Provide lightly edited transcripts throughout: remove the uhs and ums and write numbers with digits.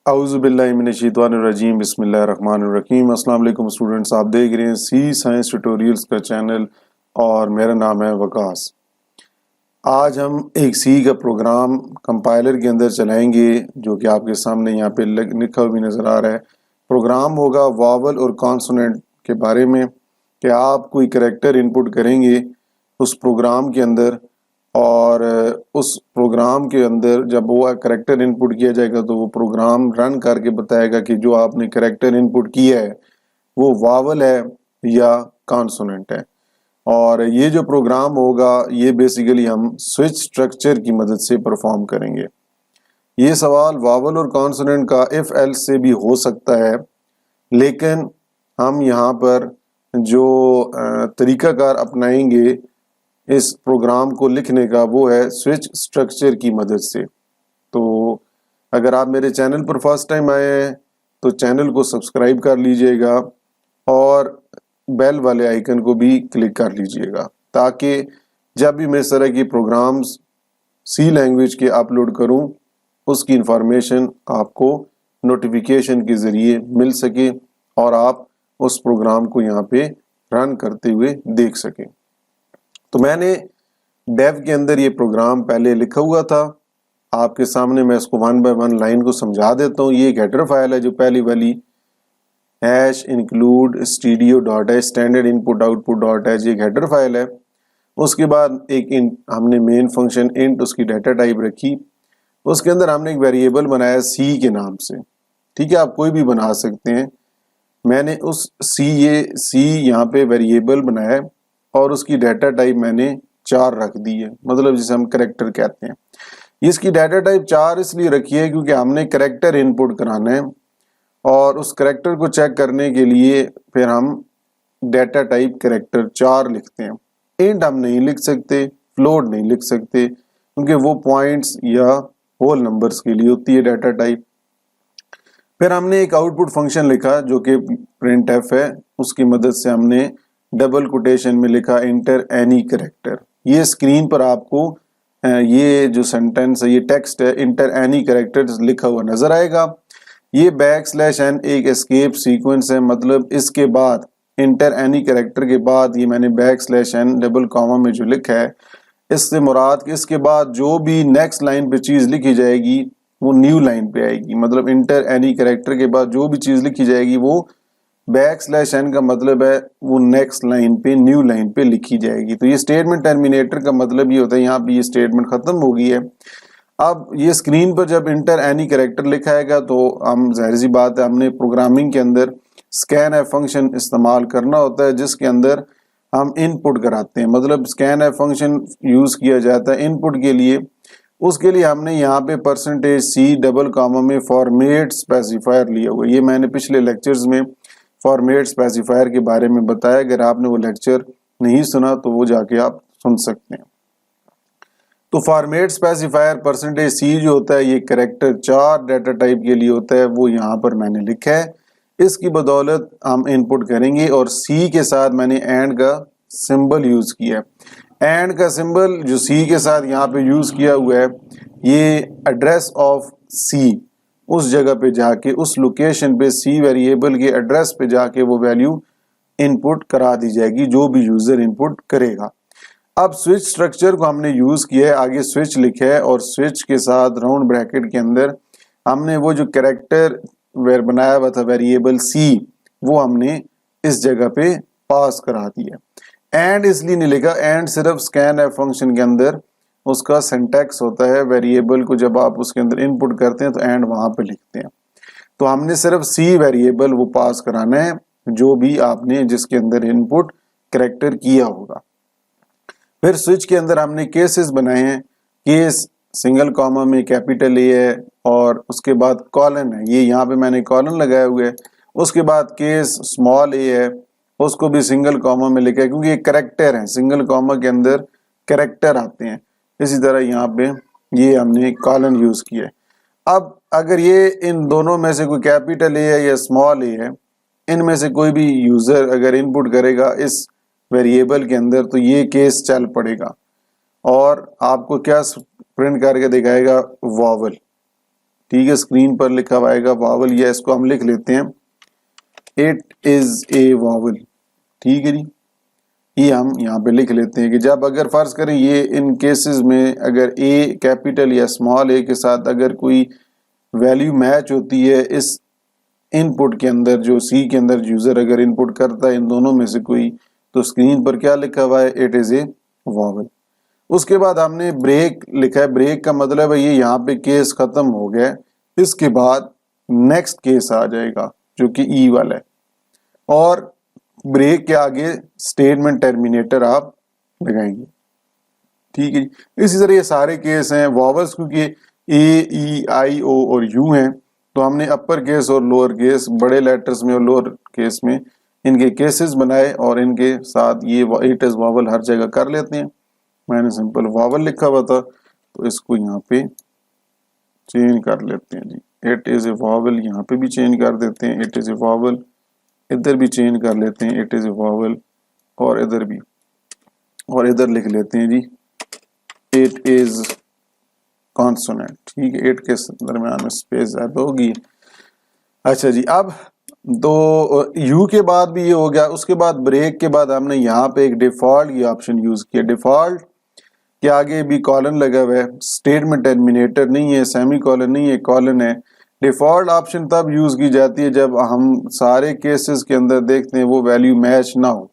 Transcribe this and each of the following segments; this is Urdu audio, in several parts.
اعوذ باللہ من الشیطان الرجیم، بسم اللہ الرحمن الرحیم۔ السلام علیکم اسٹوڈنٹس، آپ دیکھ رہے ہیں سی سائنس ٹیوٹوریلز کا چینل اور میرا نام ہے وقاص۔ آج ہم ایک سی کا پروگرام کمپائلر کے اندر چلائیں گے، جو کہ آپ کے سامنے یہاں پہ لکھا بھی نظر آ رہا ہے۔ پروگرام ہوگا واول اور کانسوننٹ کے بارے میں، کہ آپ کوئی کریکٹر انپٹ کریں گے اس پروگرام کے اندر، اور اس پروگرام کے اندر جب وہ کریکٹر انپٹ کیا جائے گا تو وہ پروگرام رن کر کے بتائے گا کہ جو آپ نے کریکٹر انپٹ کیا ہے وہ واول ہے یا کانسوننٹ ہے۔ اور یہ جو پروگرام ہوگا یہ بیسیکلی ہم سوئچ سٹرکچر کی مدد سے پرفارم کریں گے۔ یہ سوال واول اور کانسوننٹ کا اف ایلس سے بھی ہو سکتا ہے، لیکن ہم یہاں پر جو طریقہ کار اپنائیں گے اس پروگرام کو لکھنے کا وہ ہے سوئچ سٹرکچر کی مدد سے۔ تو اگر آپ میرے چینل پر فرسٹ ٹائم آئے ہیں تو چینل کو سبسکرائب کر لیجئے گا اور بیل والے آئیکن کو بھی کلک کر لیجئے گا، تاکہ جب بھی میں اس طرح کی پروگرامز سی لینگویج کے اپلوڈ کروں اس کی انفارمیشن آپ کو نوٹیفیکیشن کے ذریعے مل سکے اور آپ اس پروگرام کو یہاں پہ رن کرتے ہوئے دیکھ سکیں۔ تو میں نے ڈیو کے اندر یہ پروگرام پہلے لکھا ہوا تھا، آپ کے سامنے میں اس کو ون بائی ون لائن کو سمجھا دیتا ہوں۔ یہ ایک ہیڈر فائل ہے جو پہلی والی #include stdio.h standard input output dot H, ایک ہیڈر فائل ہے۔ اس کے بعد ایک ہم نے مین فنکشن انٹ اس کی ڈیٹا ٹائپ رکھی، اس کے اندر ہم نے ایک ویریبل بنایا سی کے نام سے۔ ٹھیک ہے، آپ کوئی بھی بنا سکتے ہیں۔ میں نے اس سی یہاں پہ ویریبل بنایا اور اس کی ڈیٹا ٹائپ میں نے 4 رکھ دی ہے، مطلب جسے ہم کریکٹر کہتے ہیں۔ اس کی ڈیٹا ٹائپ 4 اس لیے رکھی ہے کیونکہ ہم نے کریکٹر انپٹ کرانا ہے، اور اس کریکٹر کو چیک کرنے کے لیے پھر ہم ڈیٹا ٹائپ کریکٹر 4 لکھتے ہیں۔ انٹ ہم نہیں لکھ سکتے، فلوٹ نہیں لکھ سکتے، کیونکہ وہ پوائنٹس یا ہول نمبرز کے لیے ہوتی ہے ڈیٹا ٹائپ۔ پھر ہم نے ایک آؤٹ پٹ فنکشن لکھا جو کہ پرنٹ ایف ہے، اس کی مدد سے ہم نے ڈبل کوٹیشن میں لکھا انٹر اینی کریکٹر۔ یہ اسکرین پر آپ کو یہ جو سینٹینس ہے، یہ ٹیکسٹ ہے، انٹر اینی کریکٹر لکھا ہوا نظر آئے گا۔ یہ \n ایک اسکیپ سیکوینس ہے، مطلب اس کے بعد انٹر اینی کریکٹر کے بعد یہ میں نے \n ڈبل کاما میں جو لکھا ہے، اس سے مراد کہ اس کے بعد جو بھی نیکسٹ لائن پہ چیز لکھی جائے گی وہ نیو لائن پہ آئے گی۔ مطلب انٹر اینی کریکٹر کے بعد جو بھی چیز لکھی جائے گی وہ \n کا مطلب ہے وہ نیکسٹ لائن پہ نیو لائن پہ لکھی جائے گی۔ تو یہ اسٹیٹمنٹ ٹرمینیٹر کا مطلب یہ ہوتا ہے یہاں پہ یہ اسٹیٹمنٹ ختم ہو گئی ہے۔ اب یہ اسکرین پر جب انٹر اینی کریکٹر لکھا ہے گا تو ہم ظاہر سی بات ہے ہم نے پروگرامنگ کے اندر اسکین ایف فنکشن استعمال کرنا ہوتا ہے، جس کے اندر ہم ان پٹ کراتے ہیں، مطلب اسکین ایف فنکشن یوز کیا جاتا ہے ان پٹ کے لیے۔ اس کے لیے ہم نے یہاں پہ %c ڈبل کاما میں فارمیٹ اسپیسیفائر لیا ہوا۔ یہ میں نے پچھلے لیکچرز میں فارمیٹ اسپیسیفائر کے بارے میں بتایا، اگر آپ نے وہ لیکچر نہیں سنا تو وہ جا کے آپ سن سکتے ہیں۔ تو فارمیٹ اسپیسیفائر %c جو ہوتا ہے یہ کریکٹر 4 ڈیٹا ٹائپ کے لیے ہوتا ہے، وہ یہاں پر میں نے لکھا ہے۔ اس کی بدولت ہم انپٹ کریں گے، اور سی کے ساتھ میں نے اینڈ کا سمبل یوز کیا ہے۔ اینڈ کا سمبل جو سی کے ساتھ یہاں پہ یوز کیا ہوا ہے، یہ ایڈریس آف سی، اس جگہ پہ جا کے اس لوکیشن پہ سی ویریبل کے ایڈریس پہ جا کے وہ ویلیو انپٹ کرا دی جائے گی جو بھی یوزر انپٹ کرے گا۔ اب سوئچ سٹرکچر کو ہم نے یوز کیا ہے، آگے سوئچ لکھا ہے اور سوئچ کے ساتھ راؤنڈ بریکٹ کے اندر ہم نے وہ جو کریکٹر بنایا ہوا تھا ویریبل سی، وہ ہم نے اس جگہ پہ پاس کرا دیا۔ اینڈ اس لیے نہیں لکھا، اینڈ صرف اسکین ایف فنکشن کے اندر اس کا سینٹیکس ہوتا ہے، ویریبل کو جب آپ اس کے اندر انپٹ کرتے ہیں تو اینڈ وہاں پہ لکھتے ہیں۔ تو ہم نے صرف سی ویریبل وہ پاس کرانا ہے جو بھی آپ نے جس کے اندر انپٹ کریکٹر کیا ہوگا۔ پھر سوئچ کے اندر ہم نے کیسز بنائے ہیں، کیس سنگل کاما میں کیپیٹل اے ہے اور اس کے بعد کالن ہے، یہ یہاں پہ میں نے کالن لگایا ہوئے ہے۔ اس کے بعد کیس اسمال اے ہے، اس کو بھی سنگل کاما میں لکھا ہے کیونکہ یہ کریکٹر ہے، سنگل کاما کے اندر کریکٹر آتے ہیں۔ اسی طرح یہاں پہ یہ ہم نے کالن یوز کیا ہے۔ اب اگر یہ ان دونوں میں سے کوئی کیپیٹل اے ہے یا اسمال اے ہے، ان میں سے کوئی بھی یوزر اگر انپٹ کرے گا اس ویریبل کے اندر تو یہ کیس چل پڑے گا اور آپ کو کیا پرنٹ کر کے دکھائے گا؟ واول۔ ٹھیک ہے, اسکرین پر لکھا ہوا آئے گا واول, یا اس کو ہم لکھ لیتے ہیں اٹ از اے واول. ٹھیک ہے جی, یہ ہم یہاں پہ لکھ لیتے ہیں کہ جب اگر فرض کریں یہ ان کیسز میں اگر اے کیپیٹل یا اسمال اے کے ساتھ اگر کوئی ویلیو میچ ہوتی ہے اس ان پٹ کے اندر, جو سی کے اندر یوزر اگر ان پٹ کرتا ہے ان دونوں میں سے کوئی, تو اسکرین پر کیا لکھا ہوا ہے, اٹ از اے واول. اس کے بعد ہم نے بریک لکھا ہے, بریک کا مطلب ہے یہ یہاں پہ کیس ختم ہو گیا, اس کے بعد نیکسٹ کیس آ جائے گا جو کہ ای والا ہے, اور بریک کے آگے اسٹیٹمنٹ ٹرمینیٹر آپ لگائیں گے. ٹھیک ہے جی, اسی طرح یہ سارے کیس ہیں واولس, کیونکہ اے ای آئی او اور یو ہیں, تو ہم نے اپر کیس اور لوور کیس, بڑے لیٹرز میں اور لوور کیس میں ان کے کیسز بنائے اور ان کے ساتھ یہ اٹ از واول ہر جگہ کر لیتے ہیں. میں نے سمپل واول لکھا ہوا تھا تو اس کو یہاں پہ چینج کر لیتے ہیں جی, اٹ از اے واول یہاں پہ بھی چینج کر دیتے ہیں, اٹ از اے واول ادھر بھی چینج کر لیتے ہیں, اٹ از اے واول, اور ادھر بھی, اور ادھر لکھ لیتے ہیں جی اٹ از کانسوننٹ. ٹھیک ہے, اٹ کے درمیان میں اسپیس زیادہ ہوگی. اچھا جی, اب تو یو کے بعد بھی یہ ہو گیا. اس کے بعد بریک کے بعد ہم نے یہاں پہ ایک ڈیفالٹ یہ آپشن یوز کیا. ڈیفالٹ کے آگے بھی کالن لگا ہوا ہے, اسٹیٹمنٹ ٹرمینیٹر نہیں ہے, سیمی کالن نہیں ہے, کالن ہے. ڈیفالٹ آپشن تب یوز کی جاتی ہے جب ہم سارے کیسز کے اندر دیکھتے ہیں وہ ویلیو میچ نہ ہو.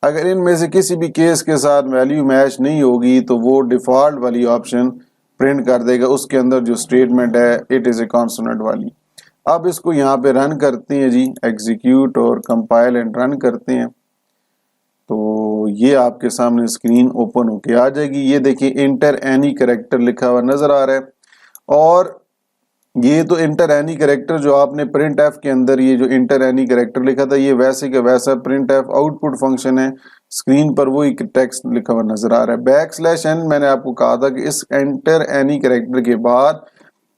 اگر ان میں سے کسی بھی کیس کے ساتھ ویلیو میچ نہیں ہوگی تو وہ ڈیفالٹ والی آپشن پرنٹ کر دے گا, اس کے اندر جو اسٹیٹمنٹ ہے اٹ از اے کانسوننٹ والی. اب اس کو یہاں پہ رن کرتے ہیں جی, ایگزیکیوٹ اور کمپائل اینڈ رن کرتے ہیں, تو یہ آپ کے سامنے اسکرین اوپن ہو کے آ جائے گی. یہ دیکھیں انٹر اینی کریکٹر لکھا ہوا نظر آ رہا ہے, اور یہ تو انٹر اینی کریکٹر جو آپ نے پرنٹ ایف کے اندر یہ جو انٹر اینی کریکٹر لکھا تھا یہ ویسے کہ ویسا print F output function ہے, اسکرین پر وہی ٹیکسٹ لکھا ہوا نظر آ رہا ہے. بیک سلیش این میں نے آپ کو کہا تھا کہ اس انٹر اینی کریکٹر کے بعد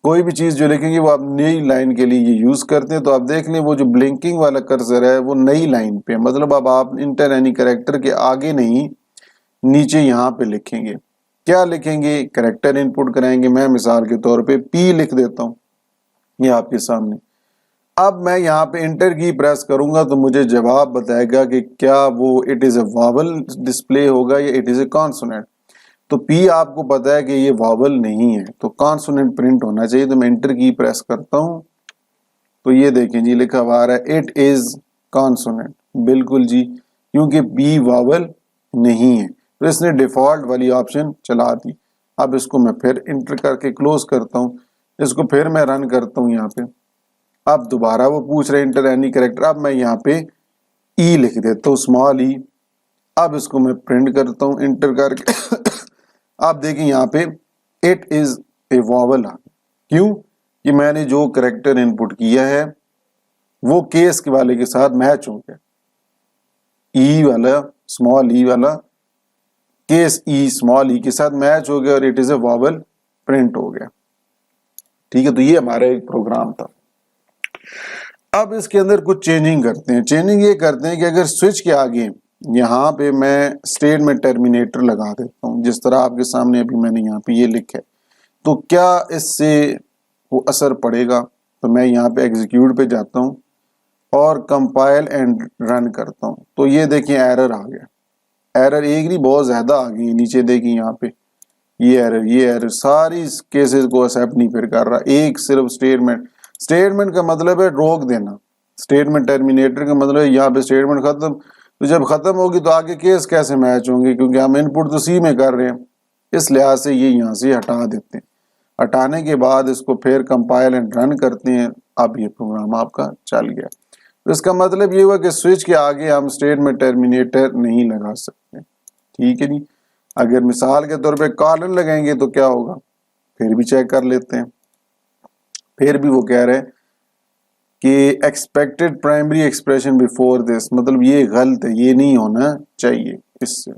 کوئی بھی چیز جو لکھیں گے وہ آپ نئی لائن کے لیے یہ یوز کرتے ہیں. تو آپ دیکھ لیں وہ جو بلنکنگ والا کرسر ہے وہ نئی لائن پہ, مطلب اب آپ انٹر اینی کریکٹر کے آگے نہیں نیچے یہاں پہ لکھیں گے. کیا لکھیں گے, کریکٹر ان پٹ کریں گے. میں مثال کے طور پہ پی لکھ دیتا ہوں یہ آپ کے سامنے. اب میں یہاں پہ انٹر کی پریس کروں گا تو مجھے جواب بتائے گا کہ کیا وہ it is a vowel display ہوگا یا اٹ از اے کانسوننٹ. تو پی آپ کو پتا ہے کہ یہ واول نہیں ہے تو کانسوننٹ پرنٹ ہونا چاہیے, تو میں انٹر کی پریس کرتا ہوں تو یہ دیکھیں جی لکھا ہوا آ رہا ہے اٹ از کانسوننٹ. بالکل جی, کیونکہ پی واول نہیں ہے تو اس نے ڈیفالٹ والی آپشن چلا دی. اب اس کو میں پھر انٹر کر کے کلوز کرتا ہوں, اس کو پھر میں رن کرتا ہوں یہاں پہ. اب دوبارہ وہ پوچھ رہے انٹر اینی کریکٹر, اب میں یہاں پہ ای لکھ دیتا ہوں, اسمال ای. اب اس کو میں پرنٹ کرتا ہوں انٹر کر کے. آپ دیکھیں یہاں پہ اٹ از اے واول. کیوں کہ میں نے جو کریکٹر ان پٹ کیا ہے وہ کیس کے والے کے ساتھ میچ ہو گیا. ای والا اسمال ای والا کیس ای اسمال ای کے ساتھ میچ ہو گیا اور it is a vowel print ہو گیا. ٹھیک ہے, تو یہ ہمارا ایک پروگرام تھا. اب اس کے اندر کچھ چینجنگ کرتے ہیں. چینجنگ یہ کرتے ہیں کہ اگر سوئچ کے آگے یہاں پہ میں اسٹیٹمنٹ ٹرمینیٹر لگا دیتا ہوں, جس طرح آپ کے سامنے ابھی میں نے یہاں پہ یہ لکھا ہے, تو کیا اس سے وہ اثر پڑے گا. تو میں یہاں پہ ایگزیکیوٹ پہ جاتا ہوں اور کمپائل اینڈ رن کرتا ہوں, تو یہ دیکھیں ایرر آ گیا. ایرر ایک نہیں بہت زیادہ آ گئی. نیچے دیکھیں یہاں پہ یہ ایرر ساری کیسز کو ایکسیپٹ نہیں پھر کر رہا. ایک صرف اسٹیٹمنٹ کا مطلب ہے روک دینا. اسٹیٹمنٹ ٹرمینیٹر کا مطلب ہے یہاں پہ اسٹیٹمنٹ ختم, تو جب ختم ہوگی تو آگے کیس کیسے میچ ہوں گے, کیونکہ ہم ان پٹ تو سی میں کر رہے ہیں. اس لحاظ سے یہ یہاں سے ہٹا دیتے ہیں. ہٹانے کے بعد اس کو پھر کمپائل اینڈ رن کرتے ہیں. اب یہ پروگرام آپ کا چل گیا. اس کا مطلب یہ ہوا کہ سوئچ کے آگے ہم اسٹیٹمنٹ ٹرمینیٹر نہیں لگا سکتے. ٹھیک ہے جی. اگر مثال کے طور پہ کالن لگائیں گے تو کیا ہوگا, پھر بھی چیک کر لیتے ہیں. پھر بھی وہ کہہ رہے ہیں کہ ایکسپیکٹڈ پرائمری ایکسپریشن بیفور دس, مطلب یہ غلط ہے, یہ نہیں ہونا چاہیے. اس سے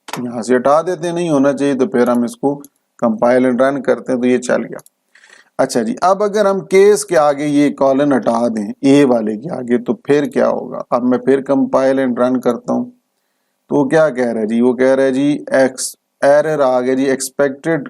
یہاں سے ہٹا دیتے ہیں, نہیں ہونا چاہیے, تو پھر ہم اس کو کمپائل اینڈ رن کرتے ہیں تو یہ چل گیا. اچھا جی, اب اگر ہم کیس کے آگے یہ کالن ہٹا دیں اے والے کے آگے تو پھر کیا ہوگا. اب میں پھر کمپائل اینڈ رن کرتا ہوں تو کیا کہہ رہا ہے جی, وہ کہہ رہا ہے جی ایرر آ گیا جی, ایکسپیکٹڈ